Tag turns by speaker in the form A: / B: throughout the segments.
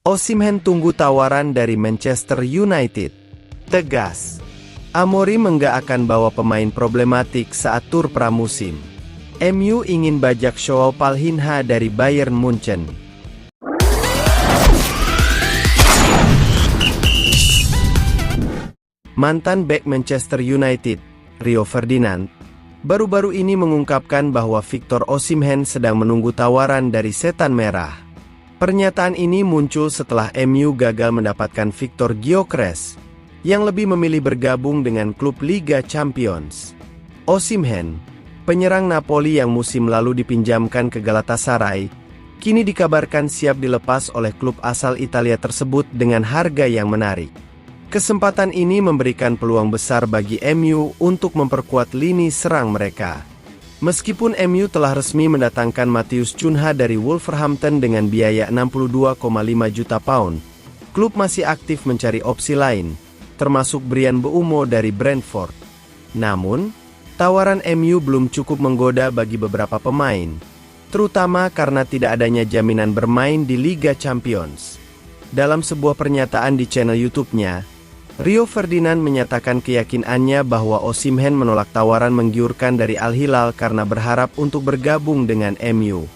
A: Osimhen tunggu tawaran dari Manchester United. Tegas, Amorim enggak akan bawa pemain problematik saat tur pramusim. MU ingin bajak Joao Palhinha dari Bayern Munchen. Mantan bek Manchester United, Rio Ferdinand, baru-baru ini mengungkapkan bahwa Victor Osimhen sedang menunggu tawaran dari Setan Merah. Pernyataan ini muncul setelah MU gagal mendapatkan Victor Gyökeres, yang lebih memilih bergabung dengan klub Liga Champions. Osimhen, penyerang Napoli yang musim lalu dipinjamkan ke Galatasaray, kini dikabarkan siap dilepas oleh klub asal Italia tersebut dengan harga yang menarik. Kesempatan ini memberikan peluang besar bagi MU untuk memperkuat lini serang mereka. Meskipun MU telah resmi mendatangkan Matheus Cunha dari Wolverhampton dengan biaya 62,5 juta pound, klub masih aktif mencari opsi lain, termasuk Bryan Mbeumo dari Brentford. Namun, tawaran MU belum cukup menggoda bagi beberapa pemain, terutama karena tidak adanya jaminan bermain di Liga Champions. Dalam sebuah pernyataan di channel YouTube-nya, Rio Ferdinand menyatakan keyakinannya bahwa Osimhen menolak tawaran menggiurkan dari Al Hilal karena berharap untuk bergabung dengan MU.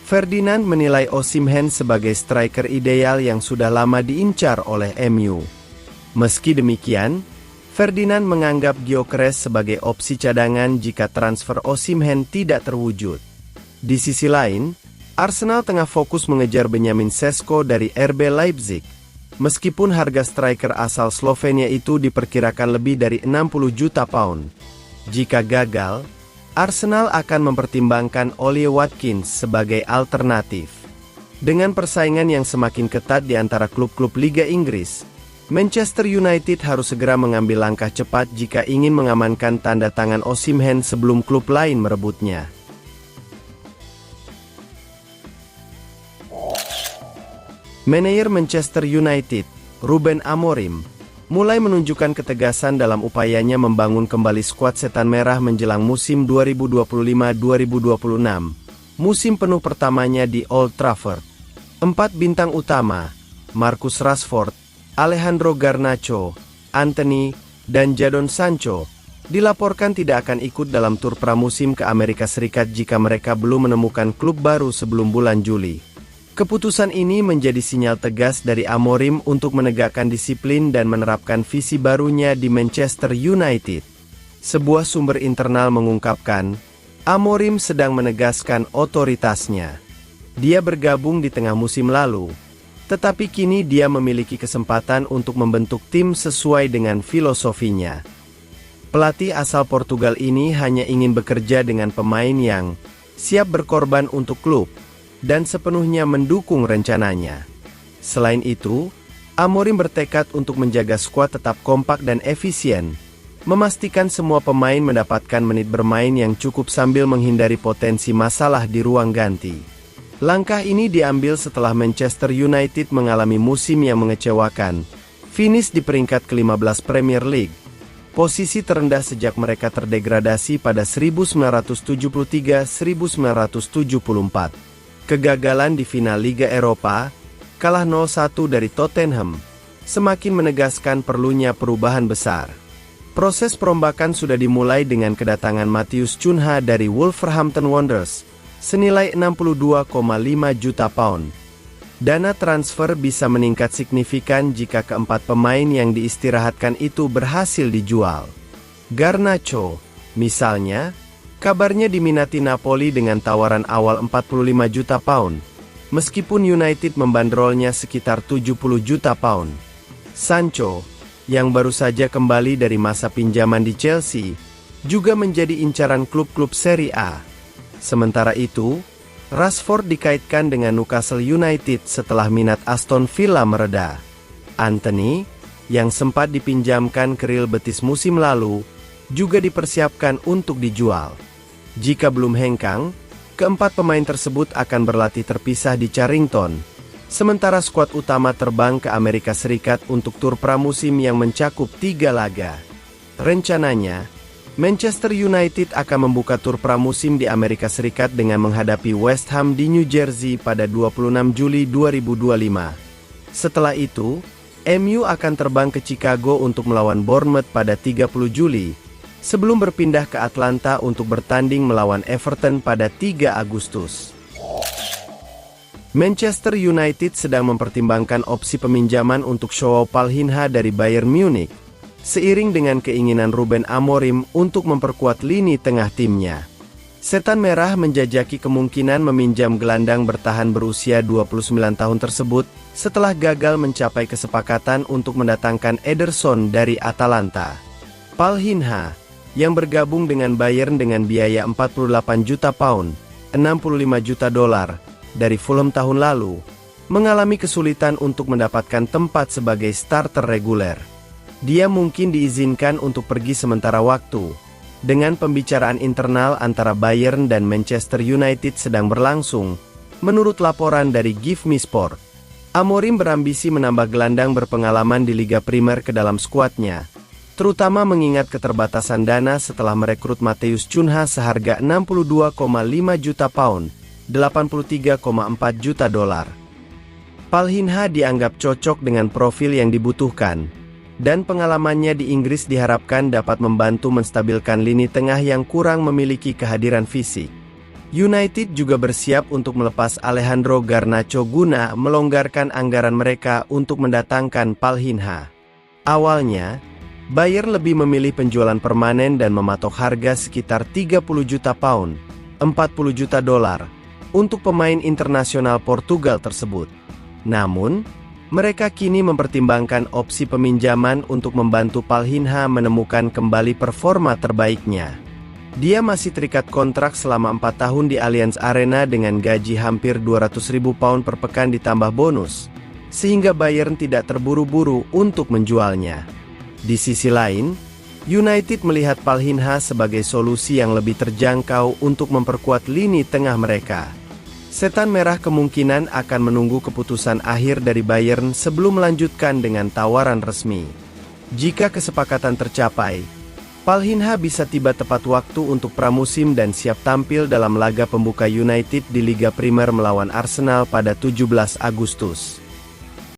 A: Ferdinand menilai Osimhen sebagai striker ideal yang sudah lama diincar oleh MU. Meski demikian, Ferdinand menganggap Gyökeres sebagai opsi cadangan jika transfer Osimhen tidak terwujud. Di sisi lain, Arsenal tengah fokus mengejar Benjamin Sesko dari RB Leipzig. Meskipun harga striker asal Slovenia itu diperkirakan lebih dari 60 juta pound. Jika gagal, Arsenal akan mempertimbangkan Ollie Watkins sebagai alternatif. Dengan persaingan yang semakin ketat di antara klub-klub Liga Inggris, Manchester United harus segera mengambil langkah cepat jika ingin mengamankan tanda tangan Osimhen sebelum klub lain merebutnya. Manajer Manchester United, Ruben Amorim, mulai menunjukkan ketegasan dalam upayanya membangun kembali skuad Setan Merah menjelang musim 2025-2026, musim penuh pertamanya di Old Trafford. 4 bintang utama, Marcus Rashford, Alejandro Garnacho, Antony, dan Jadon Sancho, dilaporkan tidak akan ikut dalam tur pramusim ke Amerika Serikat jika mereka belum menemukan klub baru sebelum bulan Juli. Keputusan ini menjadi sinyal tegas dari Amorim untuk menegakkan disiplin dan menerapkan visi barunya di Manchester United. Sebuah sumber internal mengungkapkan, Amorim sedang menegaskan otoritasnya. Dia bergabung di tengah musim lalu, tetapi kini dia memiliki kesempatan untuk membentuk tim sesuai dengan filosofinya. Pelatih asal Portugal ini hanya ingin bekerja dengan pemain yang siap berkorban untuk klub dan sepenuhnya mendukung rencananya. Selain itu, Amorim bertekad untuk menjaga skuad tetap kompak dan efisien, memastikan semua pemain mendapatkan menit bermain yang cukup sambil menghindari potensi masalah di ruang ganti. Langkah ini diambil setelah Manchester United mengalami musim yang mengecewakan, finish di peringkat ke-15 Premier League, posisi terendah sejak mereka terdegradasi pada 1973-1974. Kegagalan di final Liga Eropa, kalah 0-1 dari Tottenham, semakin menegaskan perlunya perubahan besar. Proses perombakan sudah dimulai dengan kedatangan Matheus Cunha dari Wolverhampton Wanderers, senilai 62,5 juta pound. Dana transfer bisa meningkat signifikan jika keempat pemain yang diistirahatkan itu berhasil dijual. Garnacho, misalnya, kabarnya diminati Napoli dengan tawaran awal 45 juta pound, meskipun United membandrolnya sekitar 70 juta pound. Sancho, yang baru saja kembali dari masa pinjaman di Chelsea, juga menjadi incaran klub-klub Serie A. Sementara itu, Rashford dikaitkan dengan Newcastle United setelah minat Aston Villa mereda. Antony, yang sempat dipinjamkan ke Real Betis musim lalu, juga dipersiapkan untuk dijual. Jika belum hengkang, keempat pemain tersebut akan berlatih terpisah di Carrington, sementara skuad utama terbang ke Amerika Serikat untuk tur pramusim yang mencakup 3 laga. Rencananya, Manchester United akan membuka tur pramusim di Amerika Serikat dengan menghadapi West Ham di New Jersey pada 26 Juli 2025. Setelah itu, MU akan terbang ke Chicago untuk melawan Bournemouth pada 30 Juli, sebelum berpindah ke Atlanta untuk bertanding melawan Everton pada 3 Agustus. Manchester United sedang mempertimbangkan opsi peminjaman untuk Joao Palhinha dari Bayern Munich, seiring dengan keinginan Ruben Amorim untuk memperkuat lini tengah timnya. Setan Merah menjajaki kemungkinan meminjam gelandang bertahan berusia 29 tahun tersebut, setelah gagal mencapai kesepakatan untuk mendatangkan Ederson dari Atalanta. Palhinha, yang bergabung dengan Bayern dengan biaya 48 juta pound, 65 juta dolar, dari Fulham tahun lalu, mengalami kesulitan untuk mendapatkan tempat sebagai starter reguler. Dia mungkin diizinkan untuk pergi sementara waktu, dengan pembicaraan internal antara Bayern dan Manchester United sedang berlangsung, menurut laporan dari Give Me Sport. Amorim berambisi menambah gelandang berpengalaman di Liga Primer ke dalam skuadnya, terutama mengingat keterbatasan dana setelah merekrut Matheus Cunha seharga 62,5 juta pound, 83,4 juta dolar. Palhinha dianggap cocok dengan profil yang dibutuhkan, dan pengalamannya di Inggris diharapkan dapat membantu menstabilkan lini tengah yang kurang memiliki kehadiran fisik. United juga bersiap untuk melepas Alejandro Garnacho guna melonggarkan anggaran mereka untuk mendatangkan Palhinha. Awalnya, Bayern lebih memilih penjualan permanen dan mematok harga sekitar 30 juta pound, 40 juta dolar, untuk pemain internasional Portugal tersebut. Namun, mereka kini mempertimbangkan opsi peminjaman untuk membantu Palhinha menemukan kembali performa terbaiknya. Dia masih terikat kontrak selama 4 tahun di Allianz Arena dengan gaji hampir 200.000 pound per pekan ditambah bonus, sehingga Bayern tidak terburu-buru untuk menjualnya. Di sisi lain, United melihat Palhinha sebagai solusi yang lebih terjangkau untuk memperkuat lini tengah mereka. Setan Merah kemungkinan akan menunggu keputusan akhir dari Bayern sebelum melanjutkan dengan tawaran resmi. Jika kesepakatan tercapai, Palhinha bisa tiba tepat waktu untuk pramusim dan siap tampil dalam laga pembuka United di Liga Primer melawan Arsenal pada 17 Agustus.